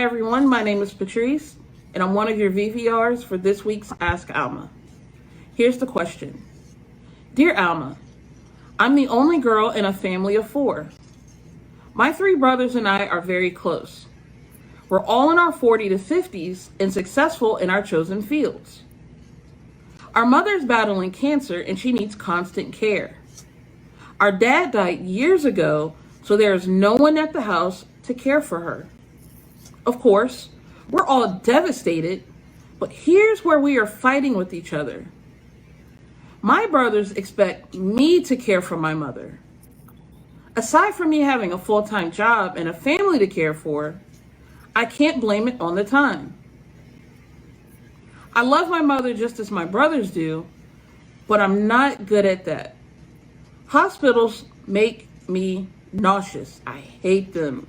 Everyone, my name is Patrice, and I'm one of your VVRs for this week's Ask Alma. Here's the question. Dear Alma, I'm the only girl in a family of 4. My 3 brothers and I are very close. We're all in our 40 to 50s and successful in our chosen fields. Our mother's battling cancer and she needs constant care. Our dad died years ago, so there is no one at the house to care for her. Of course, we're all devastated, but here's where we are fighting with each other. My brothers expect me to care for my mother. Aside from me having a full-time job and a family to care for, I can't blame it on the time. I love my mother just as my brothers do, but I'm not good at that. Hospitals make me nauseous. I hate them.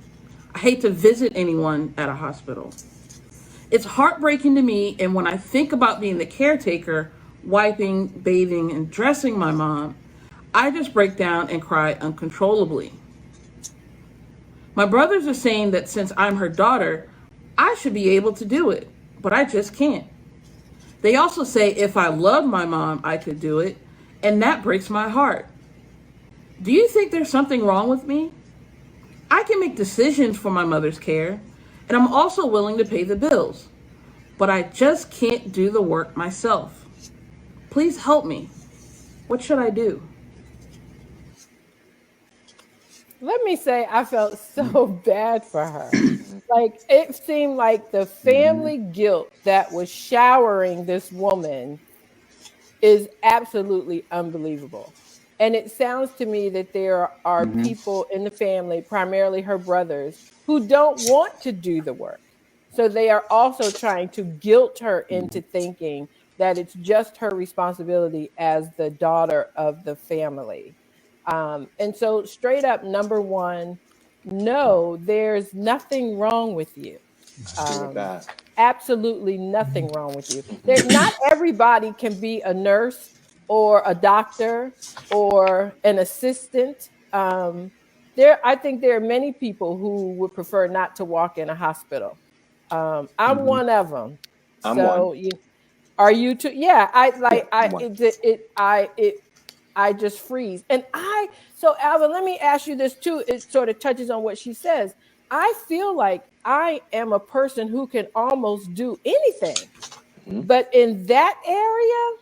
I hate to visit anyone at a hospital. It's heartbreaking to me, and when I think about being the caretaker, wiping, bathing, and dressing my mom, I just break down and cry uncontrollably. My brothers are saying that since I'm her daughter, I should be able to do it, but I just can't. They also say if I love my mom, I could do it, and that breaks my heart. Do you think there's something wrong with me? I can make decisions for my mother's care, and I'm also willing to pay the bills, but I just can't do the work myself. Please help me. What should I do? Let me say, I felt so bad for her. Like, it seemed like the family guilt that was showering this woman is absolutely unbelievable. And it sounds to me that there are people in the family, primarily her brothers, who don't want to do the work. So they are also trying to guilt her into thinking that it's just her responsibility as the daughter of the family. And so straight up, number one, no, there's nothing wrong with you. Absolutely nothing wrong with you. Not everybody can be a nurse or a doctor or an assistant. I think there are many people who would prefer not to walk in a hospital. I'm one of them. Are you too? Yeah, I just freeze. So Alvin, let me ask you this too. It sort of touches on what she says. I feel like I am a person who can almost do anything, but in that area,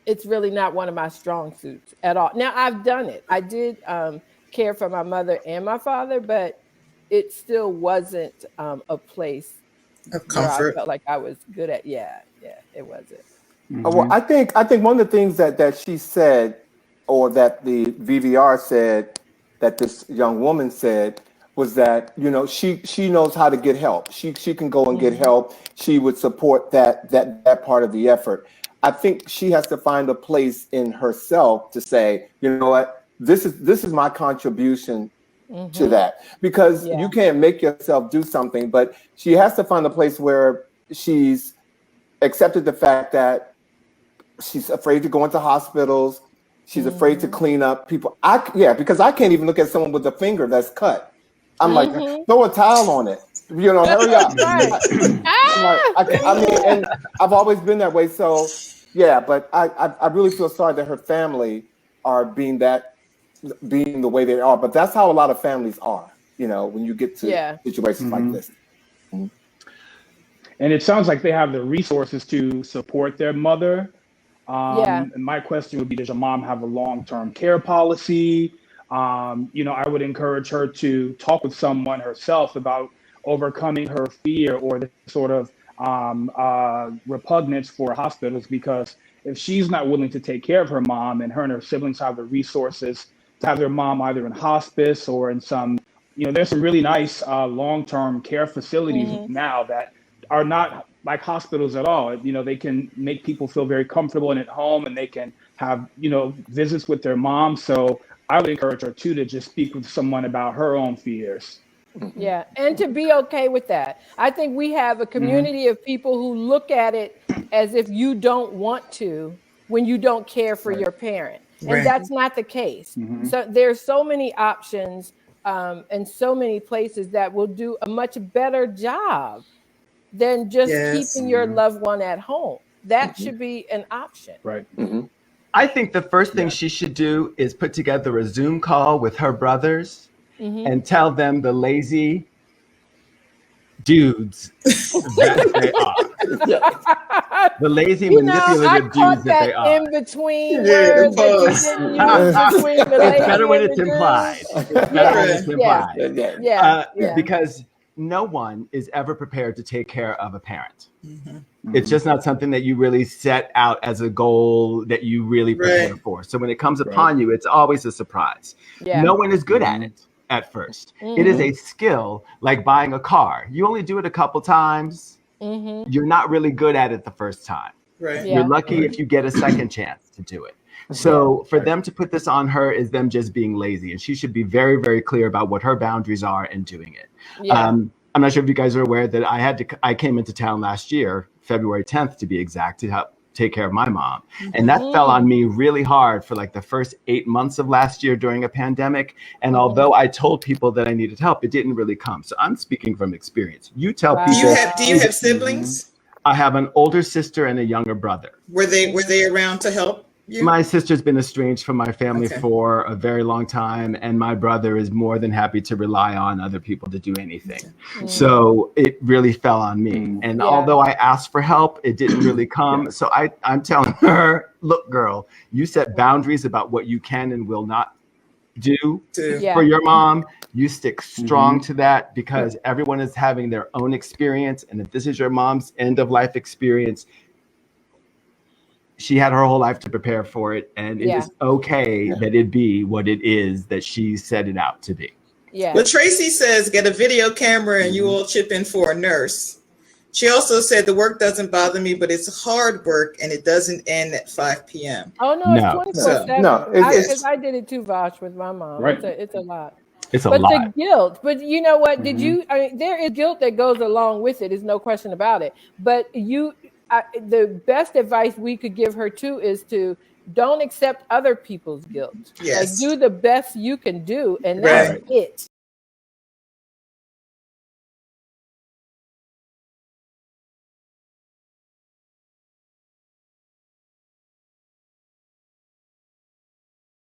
it's really not one of my strong suits at all. Now, I've done it. I did care for my mother and my father, but it still wasn't a place of comfort where I felt like I was good at. Yeah, it wasn't. Well, I think one of the things that she said, or that the VVR said, that this young woman said, was that, you know, she knows how to get help. She can go and get help. She would support that part of the effort. I think she has to find a place in herself to say, you know what, this is my contribution to that, because you can't make yourself do something, but she has to find a place where she's accepted the fact that she's afraid to go into hospitals. She's afraid to clean up people. Because I can't even look at someone with a finger that's cut. I'm like, throw a towel on it. You know, hurry up. I mean, and I've always been that way. So, yeah, but I really feel sorry that her family are being the way they are. But that's how a lot of families are, you know, when you get to situations like this. And it sounds like they have the resources to support their mother. And my question would be, does your mom have a long-term care policy? You know, I would encourage her to talk with someone herself about overcoming her fear or the sort of repugnance for hospitals, because if she's not willing to take care of her mom, and her siblings have the resources to have their mom either in hospice or in some, you know, there's some really nice long-term care facilities now that are not like hospitals at all. You know, they can make people feel very comfortable and at home, and they can have, you know, visits with their mom. So I would encourage her too to just speak with someone about her own fears. Yeah, and to be okay with that. I think we have a community of people who look at it as if you don't want to when you don't care for your parent. And that's not the case. So there's so many options and so many places that will do a much better job than just keeping your loved one at home. That should be an option. Right. I think the first thing she should do is put together a Zoom call with her brothers and tell them the lazy dudes that they are. The lazy, manipulative dudes that they are. In between words that you didn't use between the It's better when it's implied. It's better when it's implied. Because no one is ever prepared to take care of a parent. It's just not something that you really set out as a goal that you really prepare for. So when it comes upon you, it's always a surprise. No one is good at it at first. It is a skill like buying a car. You only do it a couple times. You're not really good at it the first time. You're lucky if you get a second chance to do it. So for them to put this on her is them just being lazy. And she should be very, very clear about what her boundaries are in doing it. I'm not sure if you guys are aware that I came into town last year, February 10th to be exact, to help take care of my mom. And that fell on me really hard for like the first 8 months of last year during a pandemic. And although I told people that I needed help, it didn't really come. So I'm speaking from experience. You tell people. Do you have siblings? I have an older sister and a younger brother. Were they around to help you? My sister's been estranged from my family for a very long time, and my brother is more than happy to rely on other people to do anything. So it really fell on me. And although I asked for help, it didn't really come. So I'm telling her, look, girl, you set boundaries about what you can and will not do for your mom. You stick strong to that, because everyone is having their own experience. And if this is your mom's end of life experience, she had her whole life to prepare for it, and it is okay that it be what it is that she set it out to be. Well, Tracy says, get a video camera and you all chip in for a nurse. She also said, the work doesn't bother me, but it's hard work and it doesn't end at 5 p.m. Oh, no, it's 24/7. No, because I did it too, Vash, with my mom. It's a lot. It's a lot. The guilt, but you know what? There is guilt that goes along with it. There's no question about it. But the best advice we could give her too is to don't accept other people's guilt. Like, do the best you can do, and that's it.